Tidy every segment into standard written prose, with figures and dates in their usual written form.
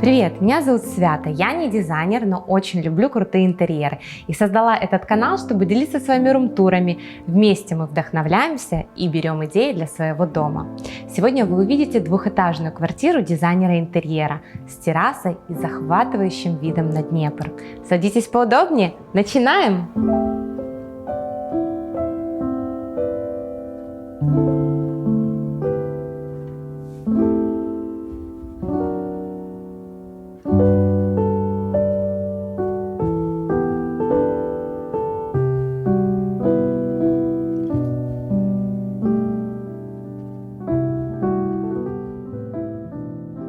Привет, меня зовут Свята, я не дизайнер, но очень люблю крутые интерьеры и создала этот канал, чтобы делиться с вами рум-турами. Вместе мы вдохновляемся и берем идеи для своего дома. Сегодня вы увидите двухэтажную квартиру дизайнера интерьера с террасой и захватывающим видом на Днепр. Садитесь поудобнее, начинаем!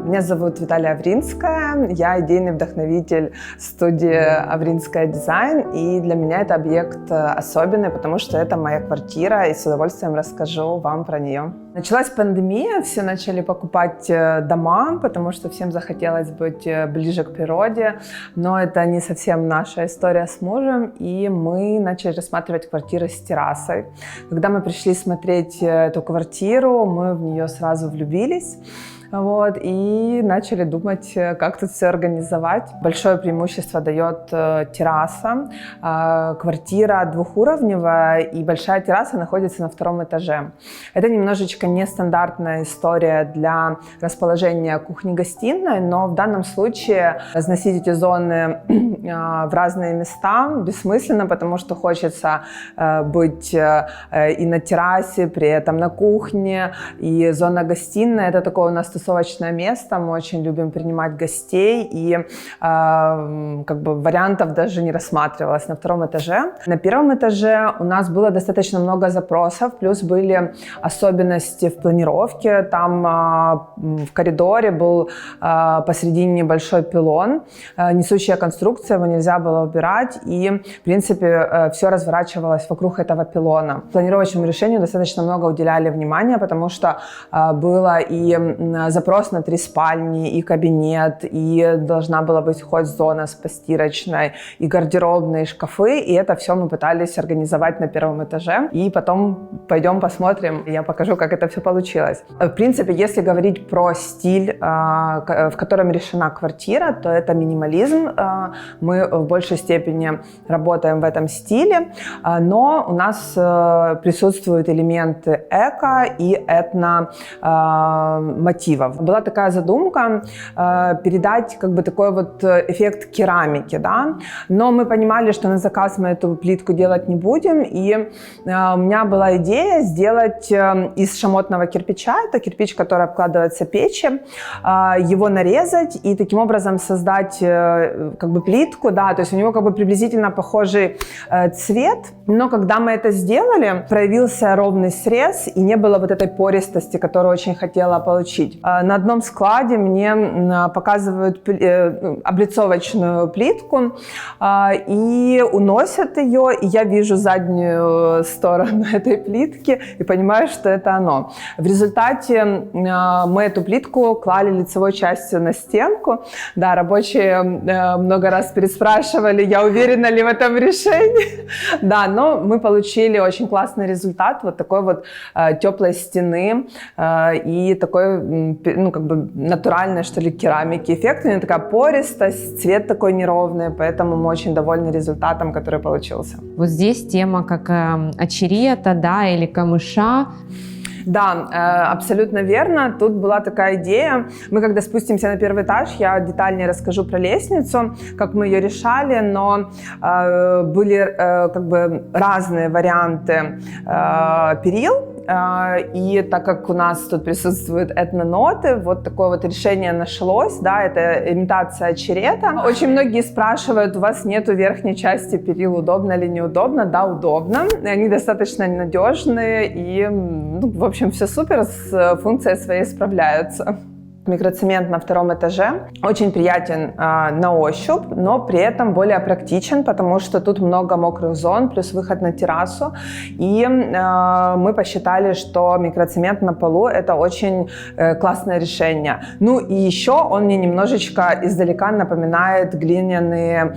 Меня зовут Виталия Авринская, я идейный вдохновитель студии Авринская дизайн, и для меня это объект особенный, потому что это моя квартира, и с удовольствием расскажу вам про нее. Началась пандемия, все начали покупать дома, потому что всем захотелось быть ближе к природе, но это не совсем наша история с мужем, и мы начали рассматривать квартиры с террасой. Когда мы пришли смотреть эту квартиру, мы в нее сразу влюбились. И начали думать, как тут все организовать. Большое преимущество дает терраса. Квартира двухуровневая, и большая терраса находится на втором этаже. Это немножечко нестандартная история для расположения кухни-гостиной, но в данном случае разносить эти зоны в разные места бессмысленно, потому что хочется быть и на террасе, при этом на кухне, и зона гостиной. Это такое у нас тусовочное место, мы очень любим принимать гостей, и вариантов даже не рассматривалось на втором этаже. На первом этаже у нас было достаточно много запросов, плюс были особенности в планировке. Там в коридоре был посередине небольшой пилон, несущая конструкция, его нельзя было убирать, и в принципе все разворачивалось вокруг этого пилона. Планировочному решению достаточно много уделяли внимания, потому что было и запрос на 3 спальни, и кабинет, и должна была быть хоть зона с постирочной, и гардеробные, и шкафы, и это все мы пытались организовать на первом этаже. И потом пойдем посмотрим, я покажу, как это все получилось. В принципе, если говорить про стиль, в котором решена квартира, то это минимализм. Мы в большей степени работаем в этом стиле, но у нас присутствуют элементы эко и этно-мотивов. Была такая задумка передать такой вот эффект керамики, да? Но мы понимали, что на заказ мы эту плитку делать не будем, и у меня была идея сделать из шамотного кирпича, это кирпич, который обкладывается печи, его нарезать и таким образом создать плитку, да, то есть у него приблизительно похожий цвет, но когда мы это сделали, проявился ровный срез и не было вот этой пористости, которую очень хотела получить. На одном складе мне показывают облицовочную плитку и уносят ее, и я вижу заднюю сторону этой плитки и понимаю, что это оно. В результате мы эту плитку клали лицевой частью на стенку. Да, рабочие много раз переспрашивали, я уверена ли в этом решении. Да, но мы получили очень классный результат, вот такой вот теплой стены и такой, натуральной, что ли, керамики эффект. У нее такая пористость, цвет такой неровный, поэтому мы очень довольны результатом, который получился. Вот здесь тема как очерета, да, или камыша. Да, абсолютно верно. Тут была такая идея. Мы когда спустимся на первый этаж, я детальнее расскажу про лестницу, как мы ее решали, но были разные варианты перил. И так как у нас тут присутствуют этноноты, вот такое вот решение нашлось, да, это имитация очерета. Очень многие спрашивают, у вас нету верхней части перил, удобно или неудобно? Да, удобно. Они достаточно надежные и, в общем, все супер, с функцией своей справляются. Микроцемент на втором этаже очень приятен на ощупь, но при этом более практичен, потому что тут много мокрых зон, плюс выход на террасу. И мы посчитали, что микроцемент на полу – это очень классное решение. Ну и еще он мне немножечко издалека напоминает глиняный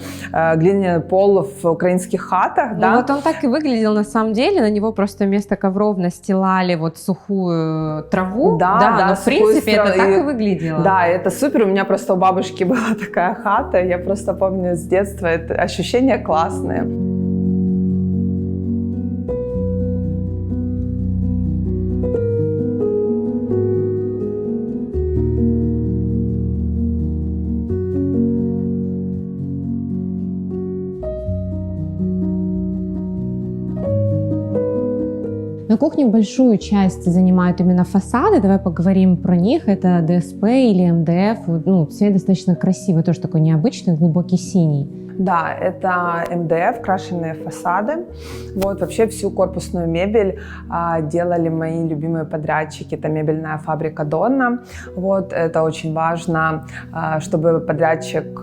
пол в украинских хатах. Ну да? вот он так и выглядел на самом деле, на него просто вместо ковров настилали вот сухую траву. Да, но в принципе это так и выглядело. Да, это супер. У меня просто у бабушки была такая хата. Я просто помню с детства. Это ощущения классные. На кухне большую часть занимают именно фасады. Давай поговорим про них. Это ДСП или МДФ. Ну, цвет достаточно красивый, тоже такой необычный, глубокий синий. Да, это МДФ, крашеные фасады. Вот, вообще всю корпусную мебель делали мои любимые подрядчики. Это мебельная фабрика Донна. Вот, это очень важно, чтобы подрядчик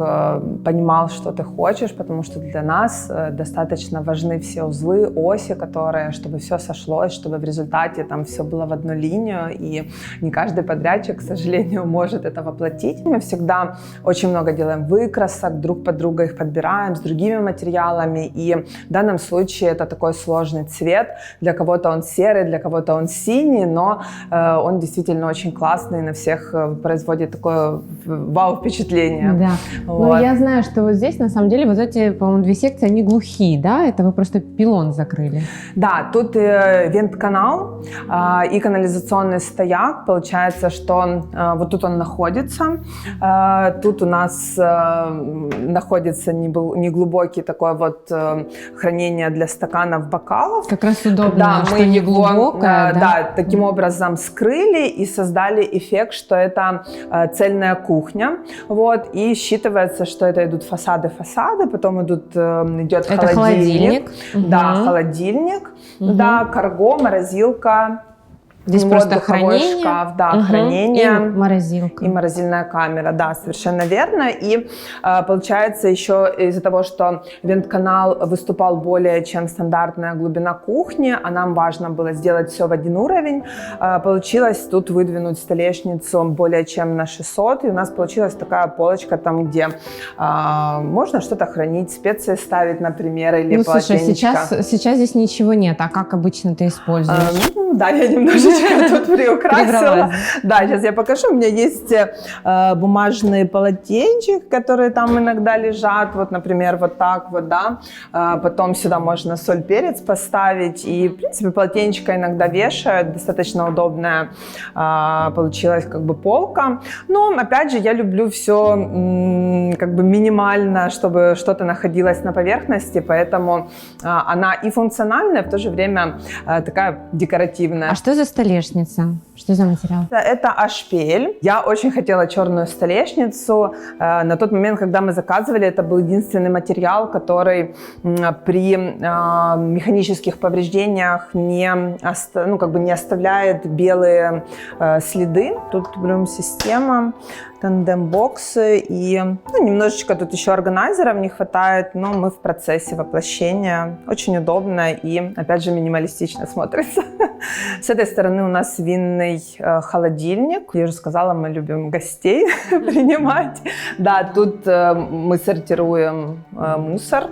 понимал, что ты хочешь, потому что для нас достаточно важны все узлы, оси, которые, чтобы все сошлось, чтобы в результате там все было в одну линию. И не каждый подрядчик, к сожалению, может это воплотить. Мы всегда очень много делаем выкрасок, друг под друга их подбираем с другими материалами, и в данном случае это такой сложный цвет. Для кого-то он серый, для кого-то он синий, но он действительно очень классный, на всех производит такое вау-впечатление. Да. Вот. Но я знаю, что вот здесь на самом деле вот эти, по-моему, две секции, они глухие, да? Это вы просто пилон закрыли. Да, тут вент-канал и канализационный стояк. Получается, что вот тут он находится. Тут у нас находится неглубокий такой вот хранение для стаканов, бокалов. Как раз удобно, да, что мы не его, глубокое. да, таким образом скрыли и создали эффект, что это цельная кухня. Вот, и считывается, что это идут фасады, потом идет это холодильник. Да, холодильник, да, карго, морозилка. Здесь вот просто духовой хранение, шкаф, да, хранение. И морозилка. И морозильная камера, да, совершенно верно. И получается еще из-за того, что вент-канал выступал более чем стандартная глубина кухни, а нам важно было сделать все в один уровень, получилось тут выдвинуть столешницу более чем на 600, и у нас получилась такая полочка там, где можно что-то хранить, специи ставить, например, или слушай, полотенечко. сейчас здесь ничего нет, а как обычно ты используешь? Да, я немножечко тут приукрасила. Да, сейчас я покажу. У меня есть бумажные полотенчики, которые там иногда лежат. Вот, например, вот так вот, да. Потом сюда можно соль, перец поставить. И, в принципе, полотенчика иногда вешают. Достаточно удобная получилась как бы полка. Но, опять же, я люблю все как бы минимально, чтобы что-то находилось на поверхности. Поэтому она и функциональная, в то же время такая декоративная. А что за столешница? Что за материал? Это ашпель. Я очень хотела черную столешницу. На тот момент, когда мы заказывали, это был единственный материал, который при механических повреждениях не оставляет белые следы. Тут блюм-система, тандем-боксы и немножечко тут еще органайзеров не хватает, но мы в процессе воплощения. Очень удобно и, опять же, минималистично смотрится. С этой стороны у нас винный холодильник. Я уже сказала, мы любим гостей принимать. Да, тут мы сортируем мусор.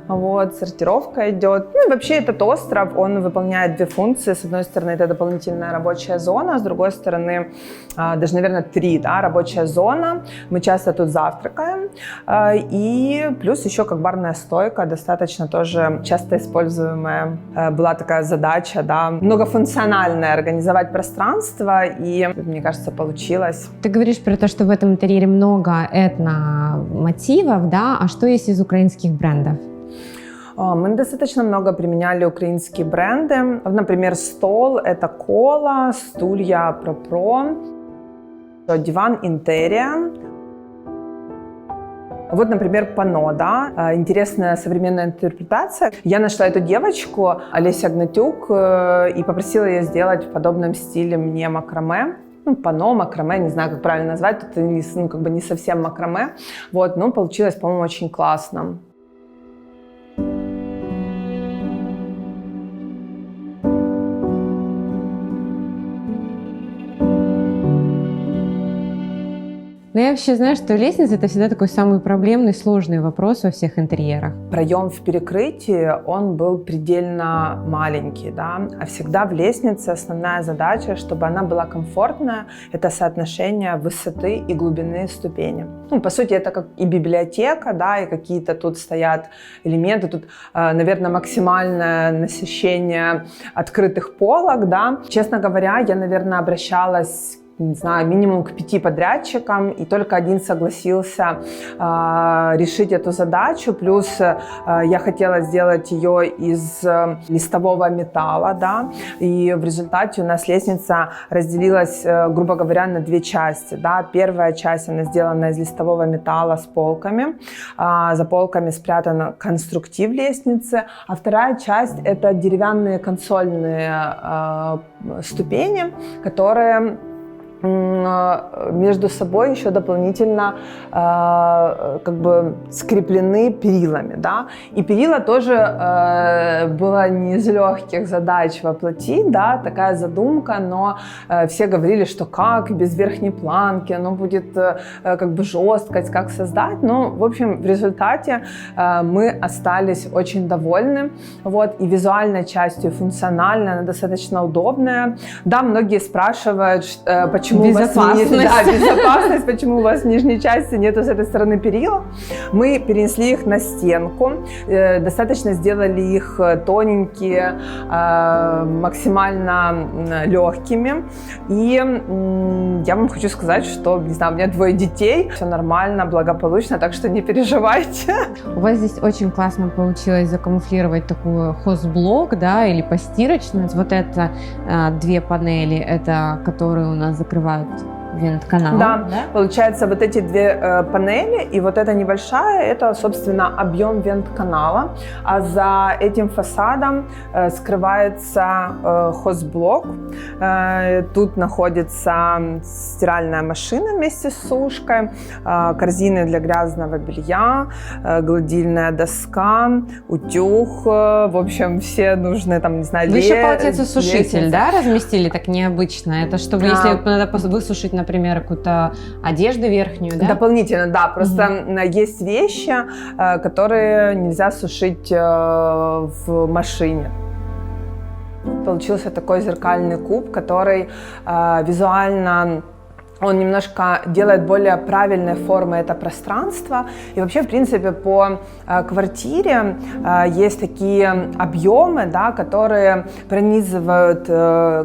Вот, сортировка идет. Ну и вообще этот остров, он выполняет две функции. С одной стороны, это дополнительная рабочая зона, с другой стороны, даже, наверное, три, да, рабочая зона. Мы часто тут завтракаем. И плюс еще как барная стойка, достаточно тоже часто используемая. Была такая задача, да, многофункциональная, организовать пространство, и, мне кажется, получилось. Ты говоришь про то, что в этом интерьере много этно-мотивов, да, а что есть из украинских брендов? Мы достаточно много применяли украинские бренды. Например, стол – это Кола, стулья Пропро, диван Интерия. Вот, например, панно, да, интересная современная интерпретация. Я нашла эту девочку, Олеся Гнатюк, и попросила ее сделать в подобном стиле мне макраме. панно, макраме, не знаю, как правильно назвать, это не совсем макраме, вот, но получилось, по-моему, очень классно. Но я вообще знаю, что лестница — это всегда такой самый проблемный, сложный вопрос во всех интерьерах. Проем в перекрытии, он был предельно маленький, да, а всегда в лестнице основная задача, чтобы она была комфортная, это соотношение высоты и глубины ступени. По сути, это как и библиотека, да, и какие-то тут стоят элементы, тут, наверное, максимальное насыщение открытых полок, да. Честно говоря, я, наверное, обращалась, не знаю, минимум к 5 подрядчикам, и только один согласился решить эту задачу. Плюс я хотела сделать ее из листового металла, да, и в результате у нас лестница разделилась, грубо говоря, на 2 части, да. Первая часть, она сделана из листового металла с полками, за полками спрятан конструктив лестницы, а вторая часть — это деревянные консольные ступени, которые между собой еще дополнительно скреплены перилами, да, и перила тоже было не из легких задач воплотить, да, такая задумка, но все говорили, что как без верхней планки, оно будет жесткость, как создать, но в общем в результате мы остались очень довольны, вот, и визуальной частью, функциональной, она достаточно удобная, да, многие спрашивают, почему безопасность, почему у вас в нижней части нету с этой стороны перила. Мы перенесли их на стенку, достаточно сделали их тоненькие, максимально легкими. И я вам хочу сказать, что, не знаю, у меня 2 детей, все нормально, благополучно, так что не переживайте. У вас здесь очень классно получилось закамуфлировать такой хозблок, да, или постирочную. Вот это 2 панели, это которые у нас закрывают вент-канал. Да, получается, вот эти 2 панели и вот эта небольшая, это, собственно, объем вент-канала, а за этим фасадом скрывается хозблок. Тут находится стиральная машина вместе с сушкой, корзины для грязного белья, гладильная доска, утюг, в общем, все нужные, там, не знаю, Вы еще, получается, сушитель, да, разместили так необычно? Это чтобы, если надо высушить, например, какую-то одежду верхнюю, да? Дополнительно, да. Просто есть вещи, которые нельзя сушить в машине. Получился такой зеркальный куб, который визуально... Он немножко делает более правильной формы это пространство. И вообще, в принципе, по квартире есть такие объемы, да, которые пронизывают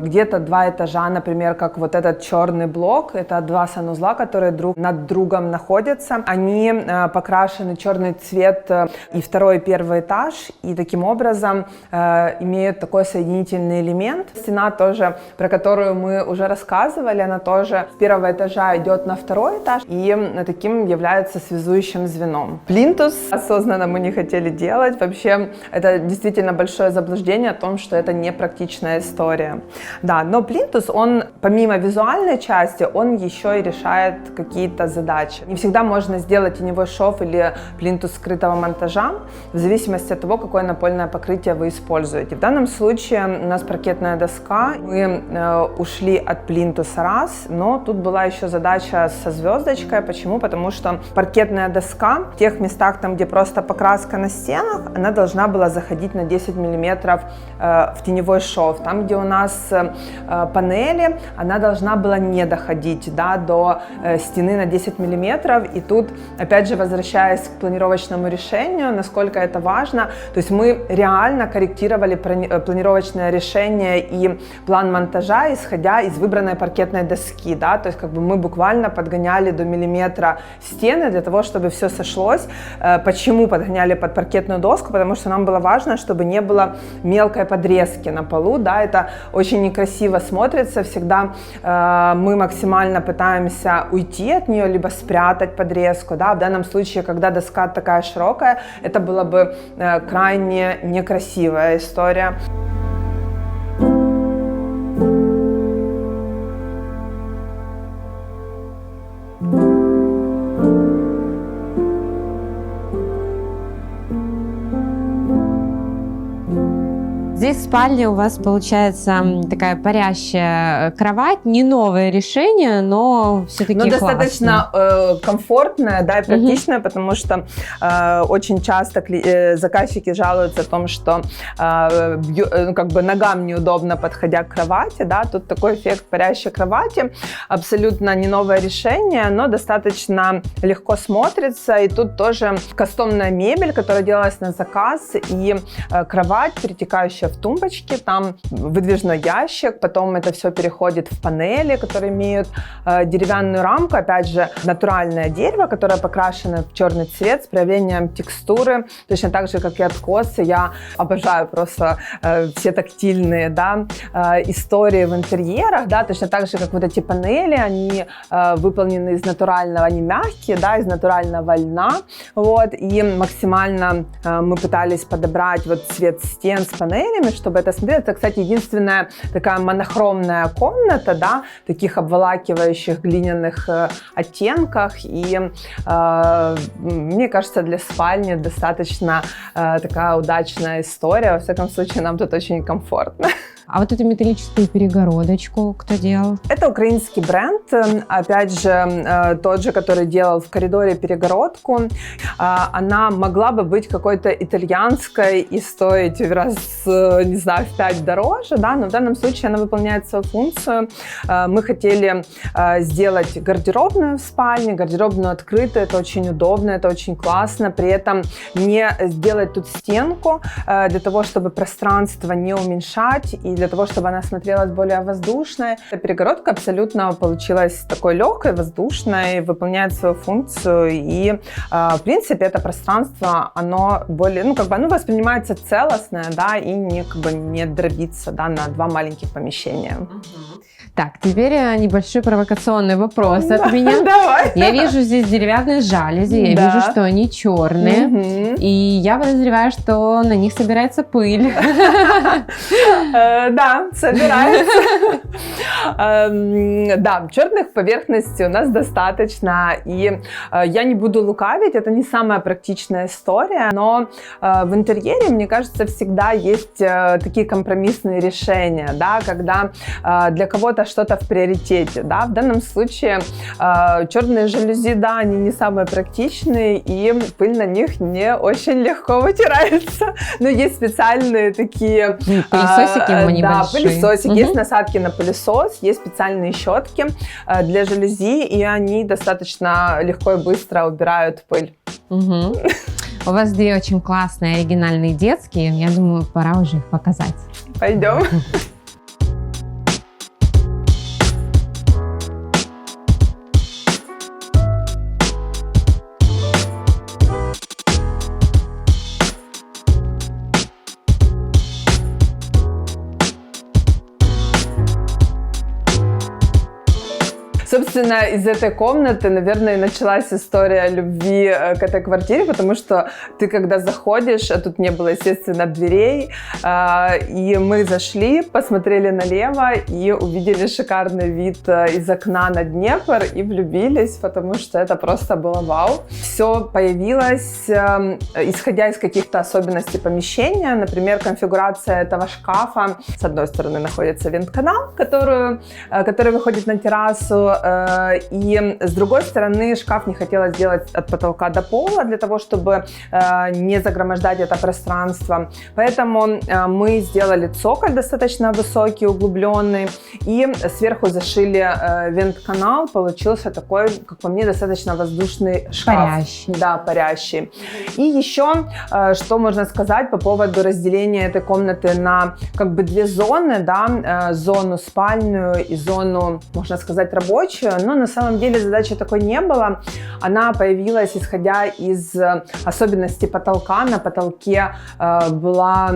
где-то 2 этажа, например, как вот этот черный блок. Это 2 санузла, которые друг над другом находятся. Они покрашены черный цвет и 2-й, и 1-й этаж. И таким образом имеют такой соединительный элемент. Стена тоже, про которую мы уже рассказывали, она тоже с 1-го этажа идет на 2-й этаж и таким является связующим звеном. Плинтус осознанно мы не хотели делать. Вообще это действительно большое заблуждение о том, что это непрактичная история. Да, но плинтус, он помимо визуальной части, он еще и решает какие-то задачи. Не всегда можно сделать теневой шов или плинтус скрытого монтажа, в зависимости от того, какое напольное покрытие вы используете. В данном случае у нас паркетная доска. Мы ушли от плинтуса раз, но тут была еще задача со звездочкой. Почему? Потому что паркетная доска в тех местах, там, где просто покраска на стенах, она должна была заходить на 10 мм в теневой шов. Там, где у нас панели, она должна была не доходить, да, до стены на 10 мм. И тут, опять же, возвращаясь к планировочному решению, насколько это важно, то есть мы реально корректировали планировочное решение и план монтажа, исходя из выбранной паркетной доски, да, то есть как бы мы буквально подгоняли до миллиметра стены для того, чтобы все сошлось. Почему подгоняли под паркетную доску? Потому что нам было важно, чтобы не было мелкой подрезки на полу, да, это очень некрасиво смотрится, всегда мы максимально пытаемся уйти от нее, либо спрятать подрезку, да, в данном случае, когда доска такая широкая, это была бы крайне некрасивая история. теперь в спальне у вас получается такая парящая кровать, не новое решение, но все-таки классное. Достаточно комфортное, да, и практичное, потому что очень часто заказчики жалуются о том, что как бы ногам неудобно, подходя к кровати, да, тут такой эффект парящей кровати, абсолютно не новое решение, но достаточно легко смотрится, и тут тоже кастомная мебель, которая делалась на заказ, и кровать, перетекающая в тумбочки, там выдвижной ящик, потом это все переходит в панели, которые имеют деревянную рамку, опять же, натуральное дерево, которое покрашено в черный цвет с проявлением текстуры, точно так же, как и откосы. Я обожаю просто все тактильные, да, истории в интерьерах, да, точно так же, как вот эти панели, они выполнены из натурального, они мягкие, да, из натурального льна, вот, и максимально мы пытались подобрать вот цвет стен с панелями, чтобы это смотреть. Это, кстати, единственная такая монохромная комната, да, таких обволакивающих глиняных оттенках, и мне кажется, для спальни достаточно такая удачная история. Во всяком случае, нам тут очень комфортно. А вот эту металлическую перегородочку кто делал? Это украинский бренд, опять же, тот же, который делал в коридоре перегородку. Она могла бы быть какой-то итальянской и стоить в раз, не знаю, в 5 дороже, да, но в данном случае она выполняет свою функцию. Мы хотели сделать гардеробную в спальне, гардеробную открытую, это очень удобно, это очень классно, при этом не сделать тут стенку для того, чтобы пространство не уменьшать и для того, чтобы она смотрелась более воздушной. Перегородка абсолютно получилась такой легкой, воздушной, выполняет свою функцию, и в принципе это пространство, оно более, ну, как бы оно воспринимается целостное, да, и не, как бы, не дробится, да, на 2 маленьких помещения. Так, теперь небольшой провокационный вопрос от меня. Давай. Я вижу здесь деревянные жалюзи, я вижу, что они черные, и я подозреваю, что на них собирается пыль. Да, собирается. Да, черных поверхностей у нас достаточно, и я не буду лукавить, это не самая практичная история, но в интерьере, мне кажется, всегда есть такие компромиссные решения, да, когда для кого-то что-то в приоритете, да, в данном случае черные жалюзи, да, они не самые практичные, и пыль на них не очень легко вытирается, но есть специальные такие пылесосики небольшие. Да, пылесосики, есть насадки на пылесос, есть специальные щетки для жалюзи, и они достаточно легко и быстро убирают пыль. У вас 2 очень классные, оригинальные детские, я думаю, пора уже их показать. Пойдем. Собственно, из этой комнаты, наверное, началась история любви к этой квартире, потому что ты, когда заходишь, а тут не было, естественно, дверей, и мы зашли, посмотрели налево и увидели шикарный вид из окна на Днепр и влюбились, потому что это просто было вау. Все появилось, исходя из каких-то особенностей помещения, например, конфигурация этого шкафа. С одной стороны находится вент-канал, который выходит на террасу, и с другой стороны шкаф не хотелось делать от потолка до пола для того, чтобы не загромождать это пространство. Поэтому мы сделали цоколь достаточно высокий, углубленный, и сверху зашили вент-канал. Получился такой, как по мне, достаточно воздушный шкаф. Парящий. Да, парящий. И еще, что можно сказать по поводу разделения этой комнаты на как бы 2 зоны, да, зону спальную и зону, можно сказать, рабочую. Но на самом деле задачи такой не было. Она появилась, исходя из особенностей потолка. На потолке была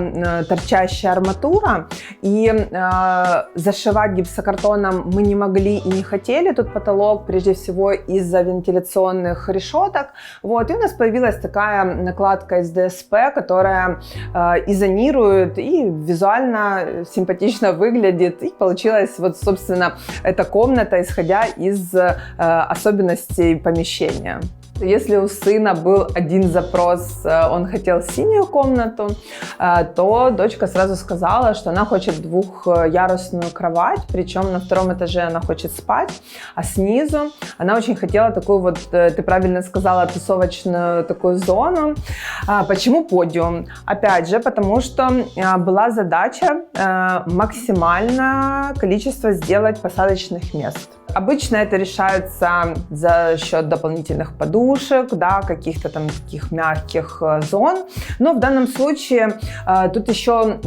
торчащая арматура, и зашивать гипсокартоном мы не могли и не хотели тут потолок, прежде всего из-за вентиляционных решеток. Вот. И у нас появилась такая накладка из ДСП, которая изонирует и визуально симпатично выглядит. И получилась вот, собственно, эта комната, исходя из особенностей помещения. Если у сына был один запрос, он хотел синюю комнату, то дочка сразу сказала, что она хочет двухъярусную кровать, причем на втором этаже она хочет спать, а снизу она очень хотела такую вот, ты правильно сказала, тусовочную такую зону. Почему подиум? Опять же, потому что была задача максимальное количество сделать посадочных мест. Обычно это решается за счет дополнительных подушек, да, каких-то там таких мягких зон. Но в данном случае тут еще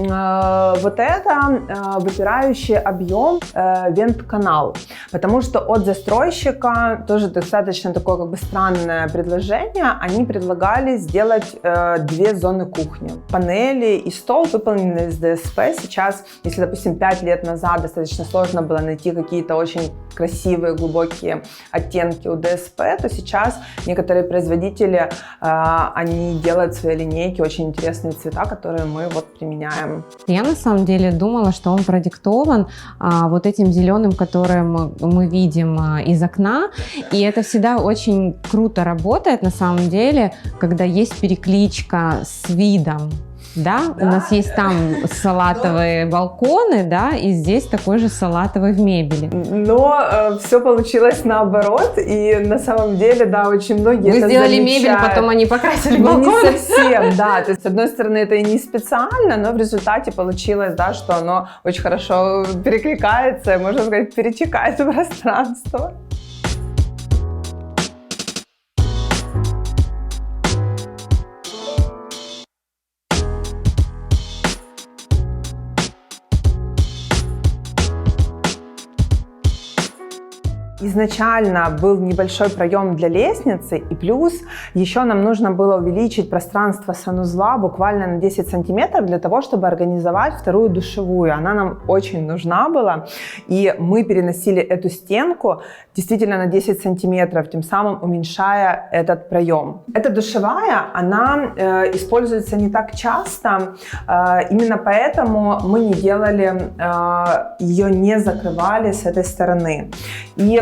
вот это выпирающий объем вент-канал. Потому что от застройщика тоже достаточно такое как бы странное предложение. Они предлагали сделать две зоны кухни. Панели и стол выполнены из ДСП. Сейчас, если, допустим, 5 лет назад достаточно сложно было найти какие-то очень красивые глубокие оттенки у ДСП, то сейчас некоторые производители, они делают свои линейки, очень интересные цвета, которые мы вот применяем. Я на самом деле думала, что он продиктован вот этим зеленым, который мы видим из окна, и это всегда очень круто работает на самом деле, когда есть перекличка с видом. Да? У нас есть там салатовые балконы, да, и здесь такой же салатовый в мебели. Но все получилось наоборот, и на самом деле, да, очень многие Вы это сделали замечают. мебель, потом они покрасили балкон. Не совсем, да, то есть с одной стороны это и не специально, но в результате получилось, да, что оно очень хорошо перекликается, можно сказать, перетекает в пространство. Изначально был небольшой проем для лестницы, и плюс еще нам нужно было увеличить пространство санузла буквально на 10 сантиметров для того, чтобы организовать вторую душевую. Она нам очень нужна была, и мы переносили эту стенку действительно на 10 сантиметров, тем самым уменьшая этот проем. Эта душевая, она используется не так часто, именно поэтому мы не делали, ее не закрывали с этой стороны. И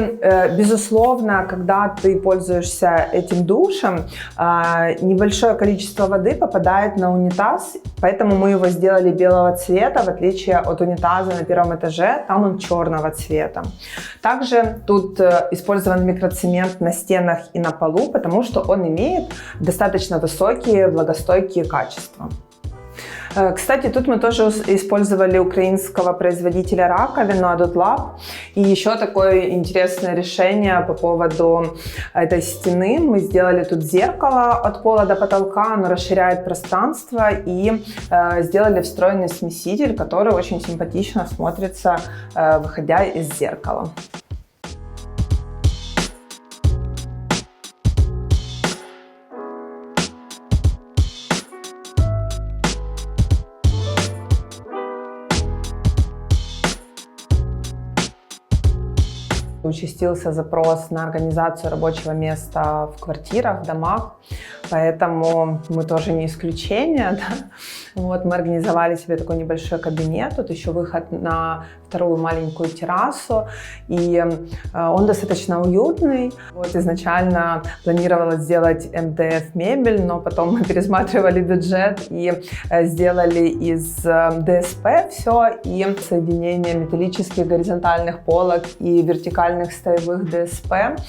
безусловно, когда ты пользуешься этим душем, небольшое количество воды попадает на унитаз, поэтому мы его сделали белого цвета, в отличие от унитаза на первом этаже, там он черного цвета. Также тут использован микроцемент на стенах и на полу, потому что он имеет достаточно высокие влагостойкие качества. Кстати, тут мы тоже использовали украинского производителя раковин Adult Lab. И еще такое интересное решение по поводу этой стены. Мы сделали тут зеркало от пола до потолка, оно расширяет пространство, и сделали встроенный смеситель, который очень симпатично смотрится, выходя из зеркала. Участился запрос на организацию рабочего места в квартирах, в домах, поэтому мы тоже не исключение. Да? Вот, мы организовали себе такой небольшой кабинет, тут еще выход на вторую маленькую террасу, и он достаточно уютный. Вот, изначально планировалось сделать МДФ мебель, но потом мы пересматривали бюджет и сделали из ДСП все, и соединение металлических горизонтальных полок и вертикальных стоевых ДСП.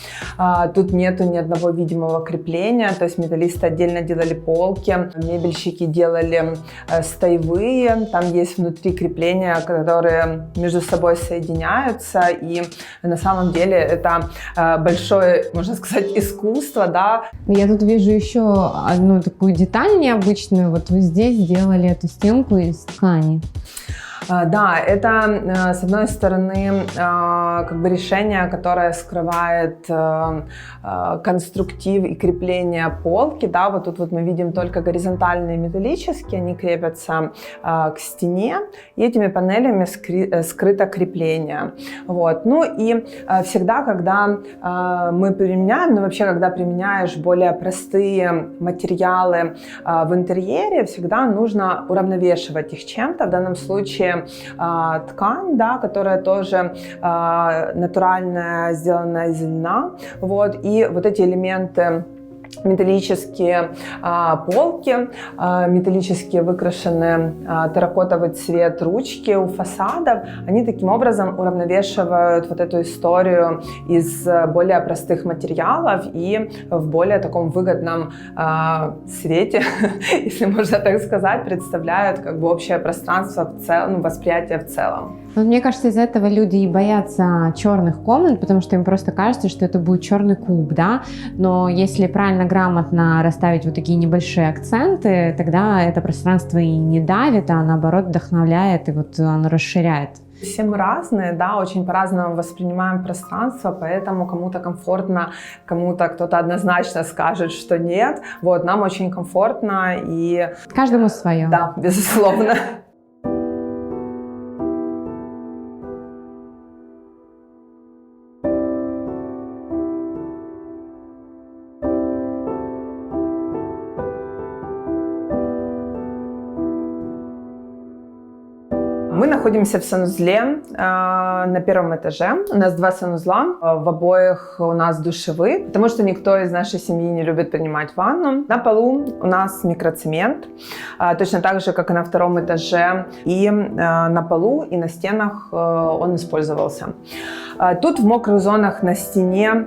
Тут нету ни одного видимого крепления, то есть металлисты отдельно делали полки, мебельщики делали стоевые, там есть внутри крепления, которые между собой соединяются, и на самом деле это большое, можно сказать, искусство, да. Я тут вижу еще одну такую деталь необычную, вот вы здесь сделали эту стенку из ткани. Да, это, с одной стороны, как бы решение, которое скрывает конструктив и крепление полки. Да, вот тут вот мы видим только горизонтальные металлические, они крепятся к стене, и этими панелями скрыто крепление. Вот. Ну и всегда, когда мы применяем, ну вообще, когда применяешь более простые материалы в интерьере, всегда нужно уравновешивать их чем-то. В данном случае ткань, да, которая тоже натуральная, сделанная из льна. Вот, и вот эти элементы металлические полки, металлические выкрашенные терракотовый цвет ручки у фасадов. Они таким образом уравновешивают вот эту историю из более простых материалов и в более таком выгодном свете, если можно так сказать, представляют как бы общее пространство в целом, ну, восприятие в целом. Но мне кажется, из-за этого люди и боятся черных комнат, потому что им просто кажется, что это будет черный куб, да. Но если правильно, грамотно расставить вот такие небольшие акценты, тогда это пространство и не давит, а наоборот вдохновляет, и вот оно расширяет. Все мы разные, да, очень по-разному воспринимаем пространство, поэтому кому-то комфортно, кому-то кто-то однозначно скажет, что нет. Вот, нам очень комфортно и... Каждому свое. Да, безусловно. Мы находимся в санузле на первом этаже. У нас 2 санузла. В обоих у нас душевые, потому что никто из нашей семьи не любит принимать ванну. На полу у нас микроцемент, точно так же, как и на 2-м этаже. И на полу, и на стенах он использовался. Тут в мокрых зонах на стене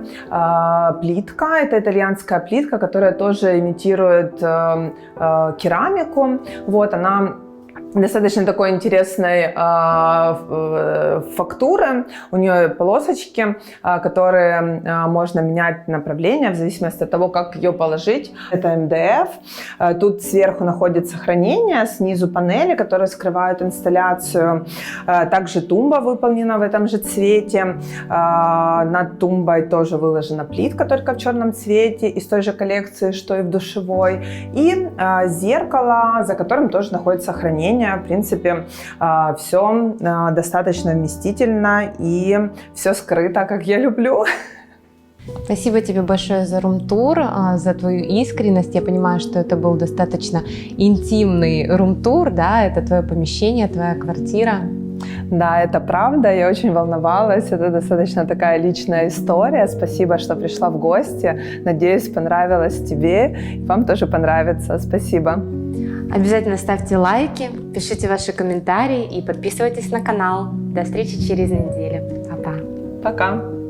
плитка. Это итальянская плитка, которая тоже имитирует керамику. Вот она достаточно такой интересной фактуры. У нее полосочки, которые можно менять направление в зависимости от того, как ее положить. Это МДФ. Тут сверху находится хранение, снизу панели, которые скрывают инсталляцию. Также тумба выполнена в этом же цвете. Над тумбой тоже выложена плитка, только в черном цвете, из той же коллекции, что и в душевой. И зеркало, за которым тоже находится хранение. В принципе, все достаточно вместительно и все скрыто, как я люблю. Спасибо тебе большое за рум-тур, за твою искренность. Я понимаю, что это был достаточно интимный рум-тур, да, это твое помещение, твоя квартира. Да, это правда, я очень волновалась, это достаточно такая личная история. Спасибо, что пришла в гости. Надеюсь, понравилось тебе, и вам тоже понравится. Спасибо. Обязательно ставьте лайки, пишите ваши комментарии и подписывайтесь на канал. До встречи через неделю. Пока. Пока.